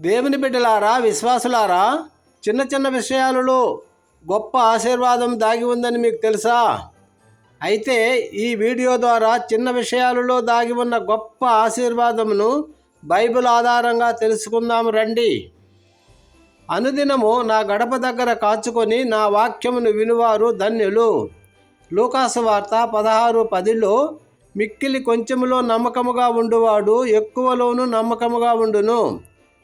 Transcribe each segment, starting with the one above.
దేవుని బిడ్డలారా, విశ్వాసులారా, చిన్న చిన్న విషయాలలో గొప్ప ఆశీర్వాదం దాగి ఉందని మీకు తెలుసా? అయితే ఈ వీడియో ద్వారా చిన్న విషయాలలో దాగి ఉన్న గొప్ప ఆశీర్వాదమును బైబిల్ ఆధారంగా తెలుసుకుందాం రండి. అనుదినము నా గడప దగ్గర కాచుకొని నా వాక్యమును వినువారు ధన్యులు. లూకాసు వార్త 16:10లో మిక్కిలి కొంచెములో నమ్మకముగా ఉండువాడు ఎక్కువలోనూ నమ్మకముగా ఉండును,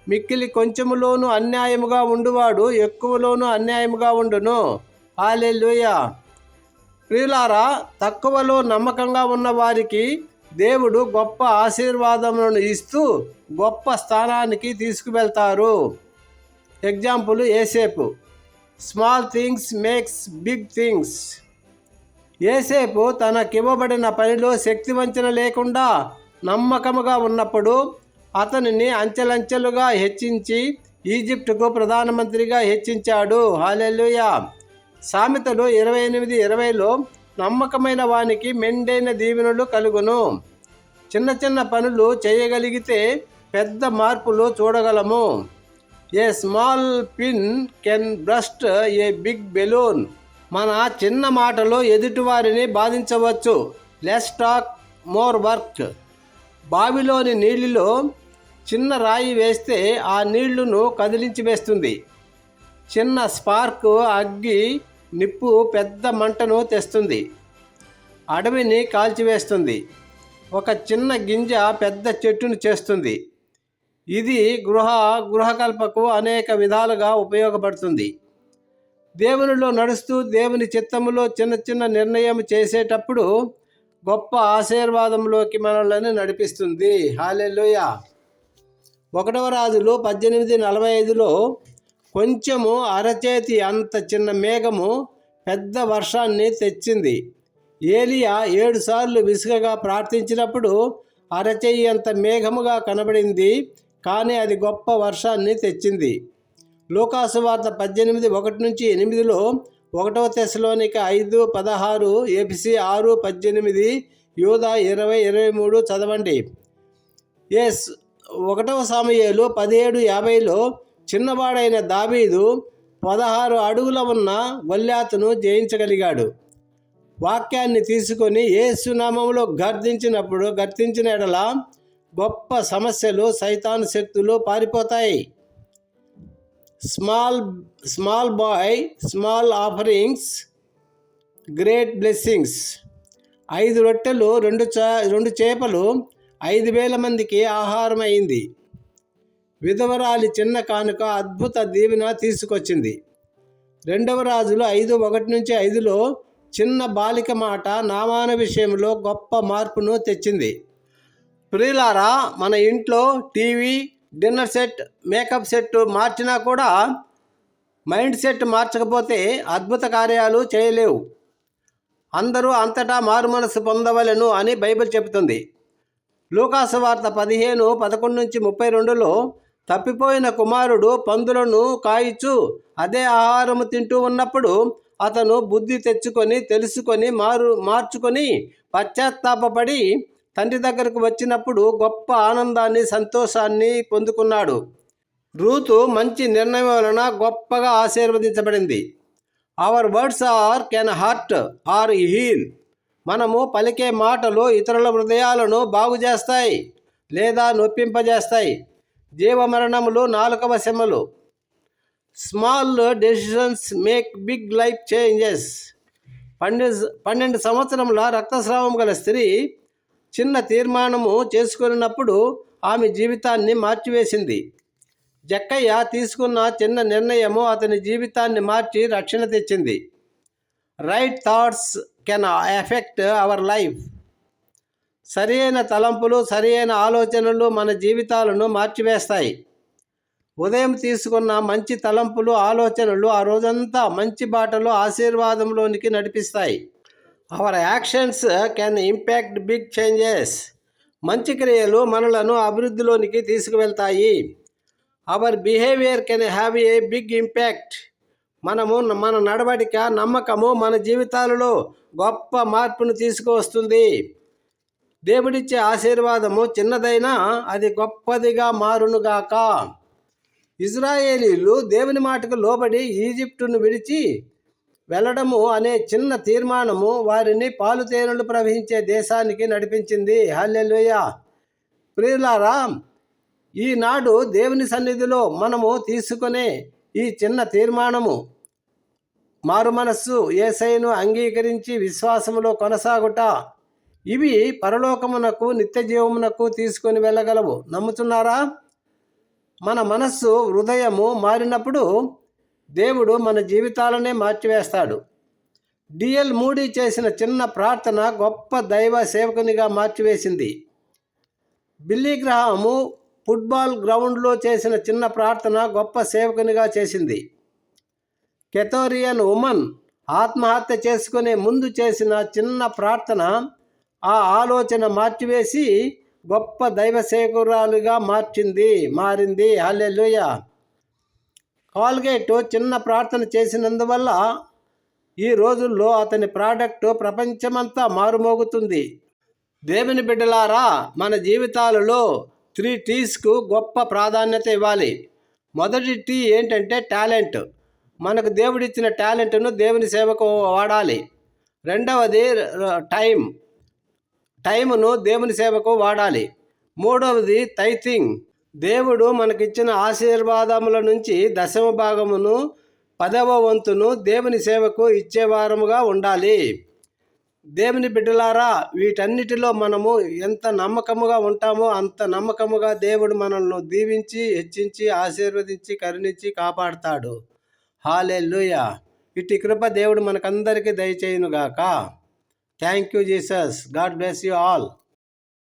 మిక్కిలి కొంచెములోను అన్యాయముగా ఉండువాడు ఎక్కువలోను అన్యాయముగా ఉండును. హల్లెలూయా. ప్రియులారా, తక్కువలో నమ్మకంగా ఉన్న వారికి దేవుడు గొప్ప ఆశీర్వాదములను ఇస్తూ గొప్ప స్థానానికి తీసుకువెళ్తారు. ఎగ్జాంపుల్ యోసేపు. Small things makes big things. యోసేపు తనకివ్వబడిన పనిలో శక్తి వంచన లేకుండా నమ్మకముగా ఉన్నప్పుడు అతనిని అంచెలంచెలుగా హెచ్చించి ఈజిప్టుకు ప్రధానమంత్రిగా హెచ్చించాడు. హల్లెలూయా. సామెతలు 28:20లో నమ్మకమైన వానికి మెండైన దీవెనలు కలుగును. చిన్న చిన్న పనులు చేయగలిగితే పెద్ద మార్పులు చూడగలము. A small pin can burst a big balloon. మన చిన్న మాటలు ఎదుటివారిని బాధించవచ్చు. Less talk more work. బావిలోని నీళ్ళలో చిన్న రాయి వేస్తే ఆ నీళ్లను కదిలించి వేస్తుంది. చిన్న స్పార్క్ అగ్గి నిప్పు పెద్ద మంటను తెస్తుంది, అడవిని కాల్చివేస్తుంది. ఒక చిన్న గింజ పెద్ద చెట్టును చేస్తుంది. ఇది గృహకల్పకు అనేక విధాలుగా ఉపయోగపడుతుంది. దేవునిలో నడుస్తూ దేవుని చిత్తములో చిన్న చిన్న నిర్ణయం చేసేటప్పుడు గొప్ప ఆశీర్వాదంలోకి మనల్ని నడిపిస్తుంది. హల్లెలూయా. 1 రాజులు 18:45లో కొంచెము అరచేతి అంత చిన్న మేఘము పెద్ద వర్షాన్ని తెచ్చింది. ఏలియా 7 సార్లు విసుగగా ప్రార్థించినప్పుడు అరచేయి అంత మేఘముగా కనబడింది, కానీ అది గొప్ప వర్షాన్ని తెచ్చింది. లూకాసు వార్త 18:1-8లో 1 తెస్సలోనిక 5:16, ఎఫెసీ 6:18, యూదా 20:23 చదవండి. 1 సమూయేలు 17:50లో చిన్నవాడైన దావీదు 16 అడుగుల ఉన్న గొల్యాతును జయించగలిగాడు. వాక్యాన్ని తీసుకొని యేసు నామములో గర్తించిన ఎడల గొప్ప సమస్యలు, సైతాను శక్తులు పారిపోతాయి. Small boy, small offerings, great blessings. 5 రొట్టెలు 2 చేపలు 5,000 మందికి ఆహారం అయింది. విధవరాలి చిన్న కానుక అద్భుత దీవెన తీసుకొచ్చింది. 2 రాజులు 5:1-5లో చిన్న బాలిక మాట నామాన విషయంలో గొప్ప మార్పును తెచ్చింది. ప్రియులారా, మన ఇంట్లో TV, dinner set, makeup set మార్చినా కూడా మైండ్ సెట్ మార్చకపోతే అద్భుత కార్యాలు చేయలేవు. అందరూ అంతటా మారు మనసు పొందవలెను అని బైబిల్ చెబుతుంది. లూకాసు వార్త 15:11-32లో తప్పిపోయిన కుమారుడు పందులను కాయిచు అదే ఆహారము తింటూ ఉన్నప్పుడు అతను బుద్ధి తెలుసుకొని మార్చుకొని పశ్చాత్తాపపడి తండ్రి దగ్గరకు వచ్చినప్పుడు గొప్ప ఆనందాన్ని, సంతోషాన్ని పొందుకున్నాడు. రూతు మంచి నిర్ణయం వలన గొప్పగా ఆశీర్వదించబడింది. Our words can hurt or heal. మనము పలికే మాటలు ఇతరుల హృదయాలను బాగు చేస్తాయి లేదా నొప్పింపజేస్తాయి. జీవమరణములు నాలుకవ శ్రమలు. Small decisions make big life changes. 12 సంవత్సరముల రక్తస్రావం గల స్త్రీ చిన్న తీర్మానము చేసుకున్నప్పుడు ఆమె జీవితాన్ని మార్చివేసింది. జక్కయ్య తీసుకున్న చిన్న నిర్ణయము అతని జీవితాన్ని మార్చి రక్షణ తెచ్చింది. Right thoughts can affect our life. సరియైన తలంపులు, సరియైన ఆలోచనలు మన జీవితాలను మార్చివేస్తాయి. ఉదయం తీసుకున్న మంచి తలంపులు, ఆలోచనలు ఆ రోజంతా మంచి బాటలో ఆశీర్వాదంలోనికి నడిపిస్తాయి. Our actions can impact big changes. మంచి క్రియలు మనలను అభివృద్ధిలోనికి తీసుకువెళ్తాయి. Our behaviour can have a big impact. మన నడవడిక, నమ్మకము మన జీవితాలలో గొప్ప మార్పును తీసుకువస్తుంది. దేవుడిచ్చే ఆశీర్వాదము చిన్నదైనా అది గొప్పదిగా మారునుగాక. ఇజ్రాయేలీలు దేవుని మాటకు లోబడి ఈజిప్టును విడిచి వెళ్ళడము అనే చిన్న తీర్మానము వారిని పాలుతేనెలు ప్రవహించే దేశానికి నడిపించింది. హల్లెలూయా. ప్రియులారా, ఈనాడు దేవుని సన్నిధిలో మనము తీసుకునే ఈ చిన్న తీర్మానము, మారు మనస్సు, యేసయ్యను అంగీకరించి విశ్వాసములో కొనసాగుట, ఇవి పరలోకమునకు నిత్య జీవమునకు తీసుకొని వెళ్ళగలవు. నమ్ముతున్నారా? మన మనస్సు, హృదయము మారినప్పుడు దేవుడు మన జీవితాలనే మార్చివేస్తాడు. డిఎల్ మూడీ చేసిన చిన్న ప్రార్థన గొప్ప దైవ సేవకునిగా మార్చివేసింది. బిల్లీ గ్రహాము ఫుట్బాల్ గ్రౌండ్లో చేసిన చిన్న ప్రార్థన గొప్ప సేవకునిగా చేసింది. కెథోరియన్ ఉమన్ ఆత్మహత్య చేసుకునే ముందు చేసిన చిన్న ప్రార్థన ఆ ఆలోచన మార్చివేసి గొప్ప దైవ సేవకురాలుగా మారింది. హల్లెలూయా. కాల్గేట్ చిన్న ప్రార్థన చేసినందువల్ల ఈ రోజుల్లో అతని ప్రోడక్ట్ ప్రపంచమంతా మారుమోగుతుంది. దేవుని బిడ్డలారా, మన జీవితాలలో 3 T's గొప్ప ప్రాధాన్యత ఇవ్వాలి. మొదటి టీ ఏంటంటే టాలెంట్. మనకు దేవుడిచ్చిన టాలెంట్ను దేవుని సేవకు వాడాలి. రెండవది టైమును దేవుని సేవకు వాడాలి. మూడవది టైథింగ్. దేవుడు మనకిచ్చిన ఆశీర్వాదముల నుంచి 10వ భాగమును 10వ వంతును దేవుని సేవకు ఇచ్చేవారముగా ఉండాలి. దేవుని బిడ్డలారా, వీటన్నిటిలో మనము ఎంత నమ్మకముగా ఉంటామో అంత నమ్మకముగా దేవుడు మనల్ని దీవించి, హెచ్చించి, ఆశీర్వదించి, కరుణించి కాపాడుతాడు. హల్లెలూయా. ఇట్టి కృప దేవుడు మనకందరికీ దయచేయునుగాక. Thank you Jesus. God bless you all.